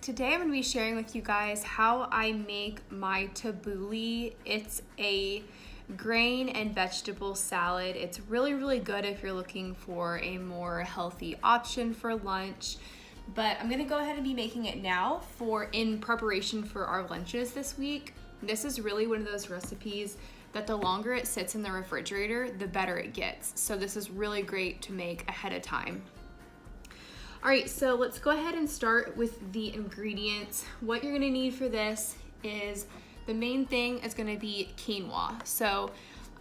Today I'm going to be sharing with you guys how I make my tabouli. It's a grain and vegetable salad. It's really good if you're looking for a more healthy option for lunch. But I'm going to go ahead and be making it now in preparation for our lunches this week. This is really one of those recipes that the longer it sits in the refrigerator, the better it gets. So this is really great to make ahead of time. All right, so let's go ahead and start with the ingredients. What you're gonna need for this is, the main thing is gonna be quinoa. So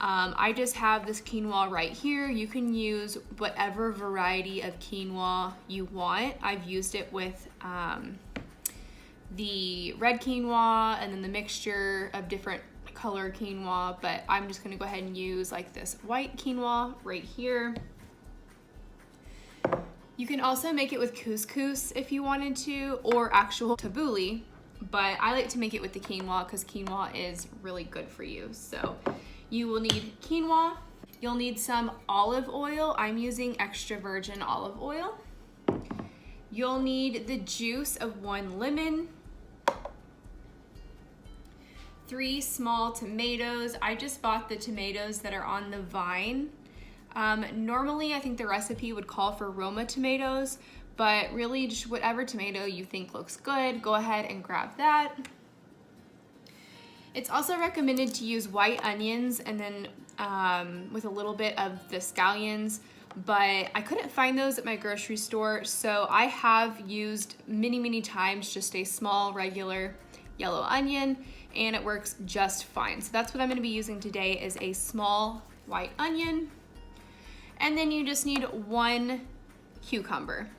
I just have this quinoa right here. You can use whatever variety of quinoa you want. I've used it with the red quinoa and then the mixture of different color quinoa, but I'm just gonna go ahead and use like this white quinoa right here. You can also make it with couscous if you wanted to, or actual tabouli, but I like to make it with the quinoa because quinoa is really good for you. So you will need quinoa. You'll need some olive oil. I'm using extra virgin olive oil. You'll need the juice of 1 lemon, 3 small tomatoes. I just bought the tomatoes that are on the vine. Normally, I think the recipe would call for Roma tomatoes, but really just whatever tomato you think looks good, go ahead and grab that. It's also recommended to use white onions and then with a little bit of the scallions, but I couldn't find those at my grocery store, so I have used many times just a small regular yellow onion, and it works just fine. So that's what I'm gonna be using today, is a small white onion. And then you just need 1 cucumber.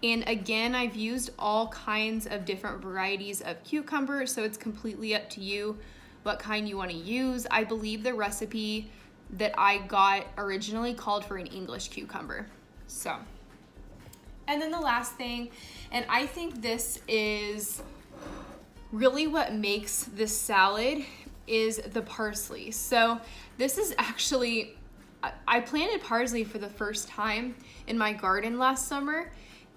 And again, I've used all kinds of different varieties of cucumber, so it's completely up to you what kind you want to use. I believe the recipe that I got originally called for an English cucumber. So, and then the last thing, and I think this is really what makes this salad, is the parsley. So this is actually, I planted parsley for the first time in my garden last summer,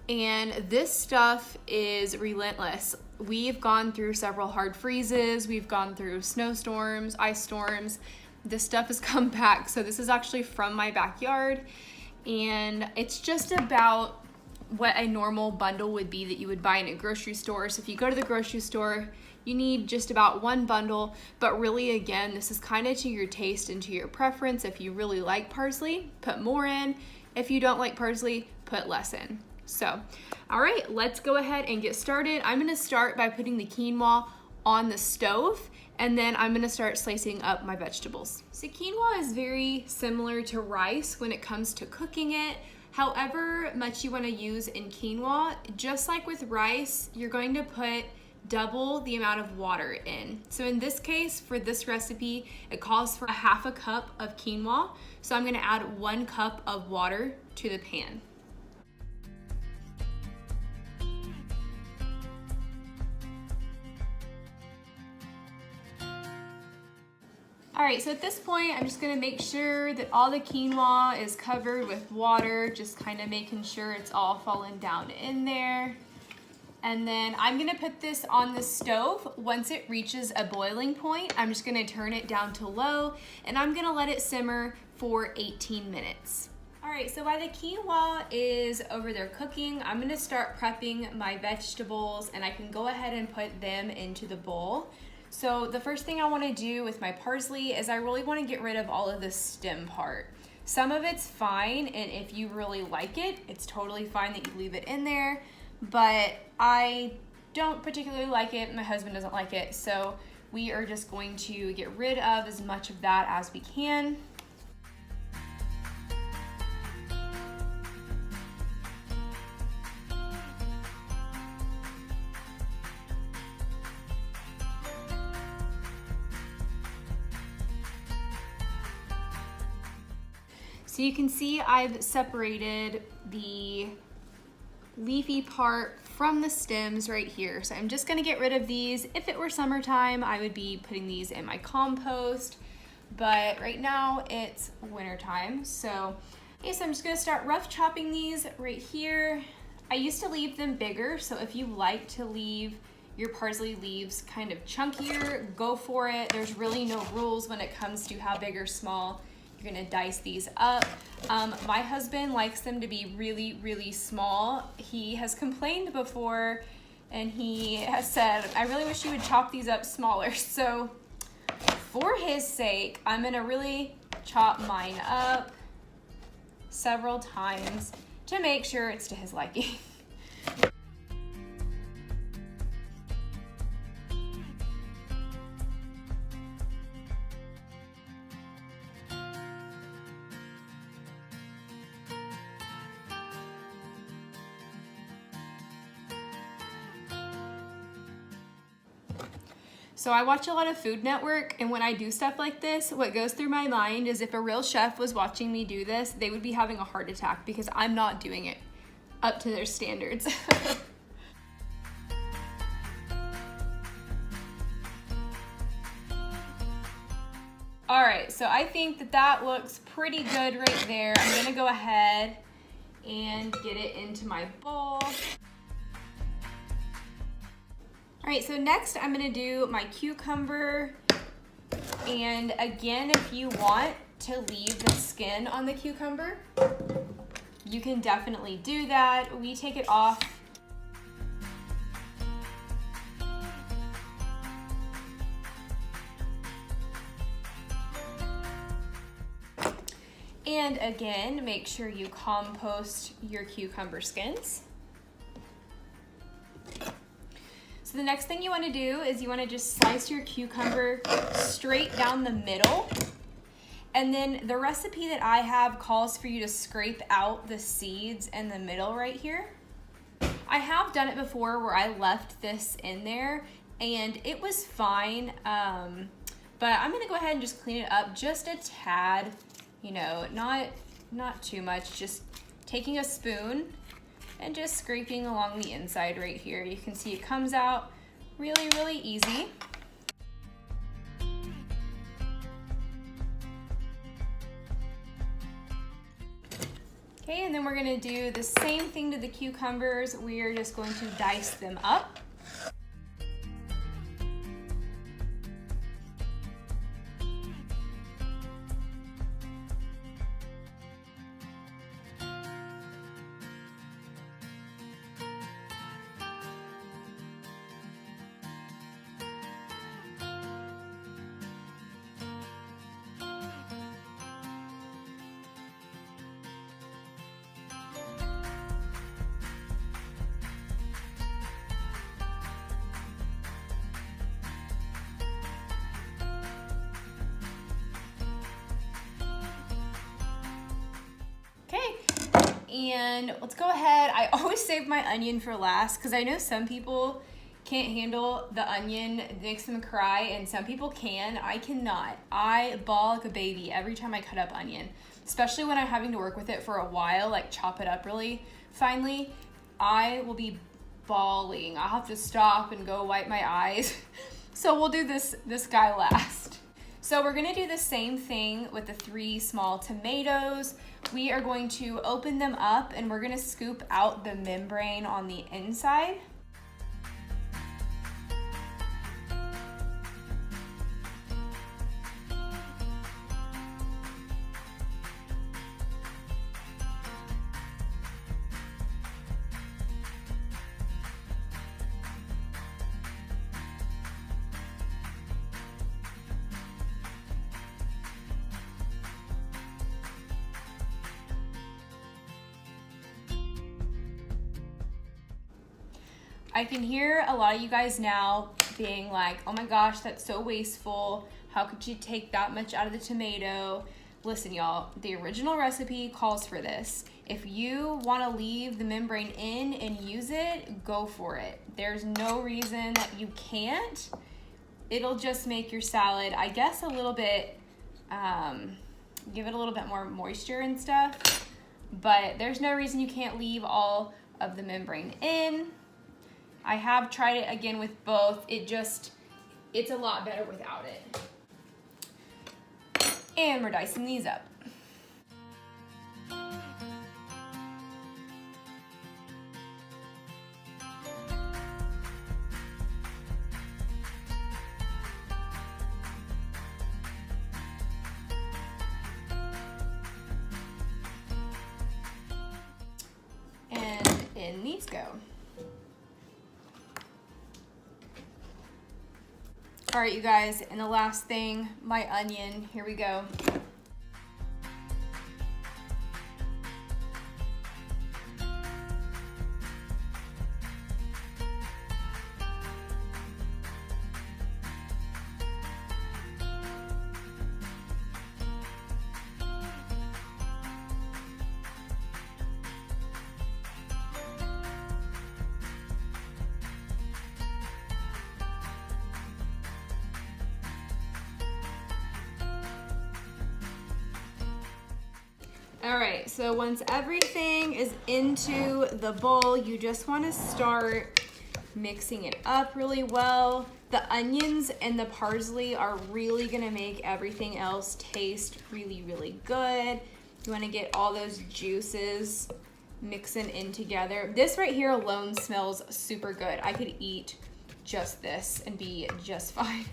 and this stuff is relentless. We've gone through several hard freezes, we've gone through snowstorms, ice storms. This stuff has come back. So this is actually from my backyard, and it's just about what a normal bundle would be that you would buy in a grocery store. So if you go to the grocery store, you need just about 1 bundle, but really, again, this is kind of to your taste and to your preference. If you really like parsley, put more in. If you don't like parsley, put less in. So, all right, let's go ahead and get started. I'm gonna start by putting the quinoa on the stove, and then I'm gonna start slicing up my vegetables. So quinoa is very similar to rice when it comes to cooking it. However much you wanna use in quinoa, just like with rice, you're going to put double the amount of water in. So in this case, for this recipe, it calls for 1/2 cup of quinoa. So I'm gonna add 1 cup of water to the pan. All right, so at this point, I'm just gonna make sure that all the quinoa is covered with water, just kind of making sure it's all falling down in there. And then I'm gonna put this on the stove. Once it reaches a boiling point, I'm just gonna turn it down to low, and I'm gonna let it simmer for 18 minutes. All right, so while the quinoa is over there cooking, I'm gonna start prepping my vegetables, and I can go ahead and put them into the bowl. So the first thing I wanna do with my parsley is I really wanna get rid of all of the stem part. Some of it's fine, and if you really like it, it's totally fine that you leave it in there. But I don't particularly like it, my husband doesn't like it, so we are just going to get rid of as much of that as we can. So you can see I've separated the leafy part from the stems right here. So I'm just gonna get rid of these. If it were summertime, I would be putting these in my compost, but right now it's winter time. So, okay, so I'm just gonna start rough chopping these right here. I used to leave them bigger, so if you like to leave your parsley leaves kind of chunkier, go for it. There's really no rules when it comes to how big or small you're gonna dice these up. My husband likes them to be really, really small. He has complained before and he has said, I really wish you would chop these up smaller. So for his sake, I'm gonna really chop mine up several times to make sure it's to his liking. So I watch a lot of Food Network, and when I do stuff like this, what goes through my mind is if a real chef was watching me do this, they would be having a heart attack because I'm not doing it up to their standards. All right, so I think that looks pretty good right there. I'm gonna go ahead and get it into my bowl. All right, so next I'm gonna do my cucumber. And again, if you want to leave the skin on the cucumber, you can definitely do that. We take it off. And again, make sure you compost your cucumber skins. So the next thing you want to do is you want to just slice your cucumber straight down the middle. And then the recipe that I have calls for you to scrape out the seeds in the middle right here. I have done it before where I left this in there and it was fine. But I'm gonna go ahead and just clean it up just a tad, you know, not too much, just taking a spoon and just scraping along the inside right here. You can see it comes out really, really easy. Okay, and then we're gonna do the same thing to the cucumbers. We are just going to dice them up. And let's go ahead. I always save my onion for last because I know some people can't handle the onion. It makes them cry, and some people can. I cannot. I bawl like a baby every time I cut up onion, especially when I'm having to work with it for a while, like chop it up really finely. I will be bawling. I'll have to stop and go wipe my eyes. So we'll do this guy last. So we're gonna do the same thing with the 3 small tomatoes. We are going to open them up and we're gonna scoop out the membrane on the inside. I can hear a lot of you guys now being like, oh my gosh, that's so wasteful. How could you take that much out of the tomato? Listen, y'all, the original recipe calls for this. If you want to leave the membrane in and use it, go for it. There's no reason that you can't. It'll just make your salad, I guess, a little bit, give it a little bit more moisture and stuff. But there's no reason you can't leave all of the membrane in. I have tried it again with both. It's a lot better without it. And we're dicing these up. go. All right, you guys, and the last thing, my onion. Here we go. All right, so once everything is into the bowl, you just want to start mixing it up really well. The onions and the parsley are really gonna make everything else taste really, really good. You wanna get all those juices mixing in together. This right here alone smells super good. I could eat just this and be just fine.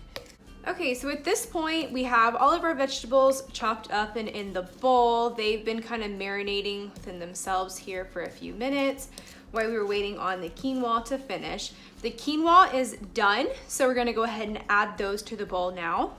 Okay, so at this point, we have all of our vegetables chopped up and in the bowl. They've been kind of marinating within themselves here for a few minutes while we were waiting on the quinoa to finish. The quinoa is done, so we're gonna go ahead and add those to the bowl now.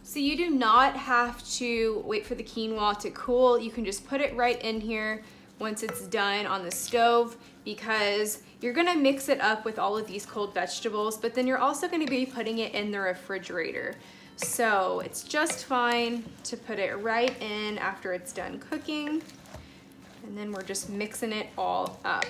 So you do not have to wait for the quinoa to cool. You can just put it right in here once it's done on the stove, because you're gonna mix it up with all of these cold vegetables, but then you're also gonna be putting it in the refrigerator. So it's just fine to put it right in after it's done cooking. And then we're just mixing it all up.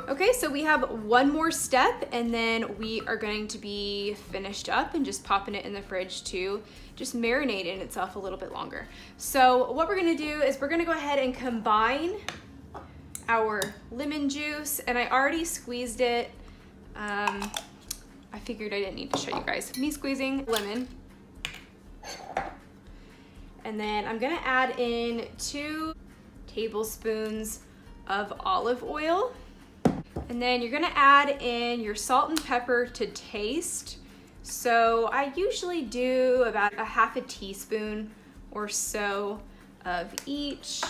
Okay, so we have one more step and then we are going to be finished up and just popping it in the fridge to just marinate in itself a little bit longer. So what we're gonna do is we're gonna go ahead and combine our lemon juice, and I already squeezed it. I figured I didn't need to show you guys me squeezing lemon. And then I'm gonna add in 2 tablespoons of olive oil. And then you're gonna add in your salt and pepper to taste. So I usually do about a half a teaspoon or so of each.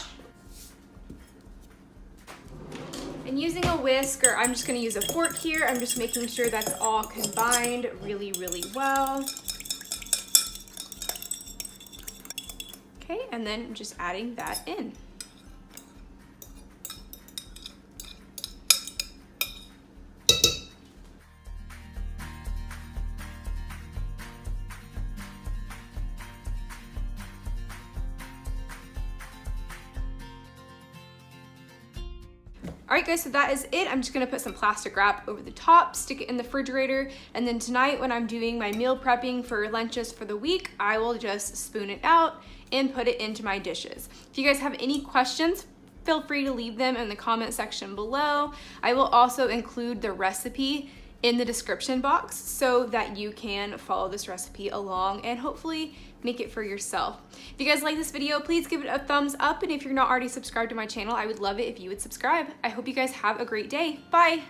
And using a whisk, or I'm just gonna use a fork here, I'm just making sure that's all combined really, really well. Okay, and then I'm just adding that in. All right guys, so that is it. I'm just gonna put some plastic wrap over the top, stick it in the refrigerator, and then tonight when I'm doing my meal prepping for lunches for the week, I will just spoon it out and put it into my dishes. If you guys have any questions, feel free to leave them in the comment section below. I will also include the recipe in the description box so that you can follow this recipe along and hopefully make it for yourself. If you guys like this video, please give it a thumbs up, and if you're not already subscribed to my channel, I would love it if you would subscribe. I hope you guys have a great day. Bye.